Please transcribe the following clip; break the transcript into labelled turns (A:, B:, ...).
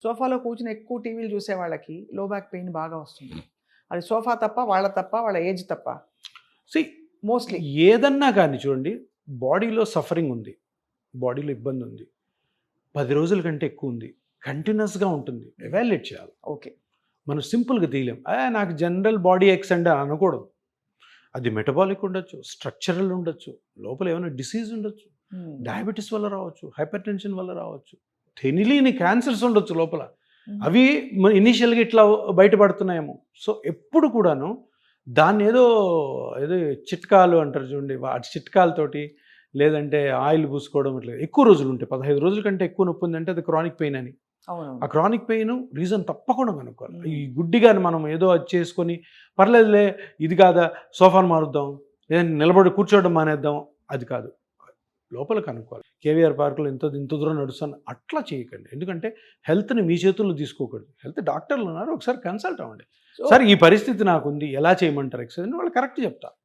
A: సోఫాలో కూర్చుని ఎక్కువ టీవీలు చూసే వాళ్ళకి లో బ్యాక్ పెయిన్ బాగా వస్తుంది. అది సోఫా తప్ప, వాళ్ళ ఏజ్ తప్ప.
B: సి
A: మోస్ట్లీ
B: ఏదన్నా కానీ చూడండి, బాడీలో సఫరింగ్ ఉంది, బాడీలో ఇబ్బంది ఉంది, 10 రోజుల కంటే ఎక్కువ ఉంది, కంటిన్యూస్గా ఉంటుంది, ఎవాల్యుయేట్ చేయాలి.
A: ఓకే.
B: మనం సింపుల్గా తీయలేం. నాకు జనరల్ బాడీ ఎక్స్ అంటే అనకూడదు. అది మెటబాలిక్ ఉండొచ్చు, స్ట్రక్చరల్ ఉండొచ్చు, లోపల ఏమైనా డిసీజ్ ఉండొచ్చు, డయాబెటీస్ వల్ల రావచ్చు, హైపర్ టెన్షన్ వల్ల రావచ్చు, తెలియని క్యాన్సర్స్ ఉండొచ్చు లోపల. అవి ఇనీషియల్గా ఇట్లా బయటపడుతున్నాయేమో. సో ఎప్పుడు కూడాను దాన్ని ఏదో ఏదో చిట్కాలు అంటారు చూడండి, వాటి చిట్కాలతోటి లేదంటే ఆయిల్ పూసుకోవడం ఇట్లా ఎక్కువ రోజులు ఉంటాయి. 15 రోజుల కంటే ఎక్కువ నొప్పి ఉందంటే అది క్రానిక్ పెయిన్ అని. ఆ క్రానిక్ పెయిన్ రీజన్ తప్పకుండా కనుక్కోవాలి. ఈ గుడ్డిగాని మనం ఏదో అది చేసుకొని పర్లేదులే ఇది కాదా సోఫాను మారుద్దాం, లేదంటే నిలబడి కూర్చోవడం మానేద్దాం, అది కాదు. లోపల కనుక్కోవాలి. కేవీఆర్ పార్కులో ఇంత దూరం నడుస్తాను అట్లా చేయకండి. ఎందుకంటే హెల్త్ని మీ చేతుల్లో తీసుకోకూడదు. హెల్త్ డాక్టర్లు ఉన్నారు, ఒకసారి కన్సల్ట్ అవ్వండి. సార్ ఈ పరిస్థితి నాకుంది, ఎలా చేయమంటారు ఎక్సర్సైజ్, వాళ్ళు కరెక్ట్ చెప్తారు.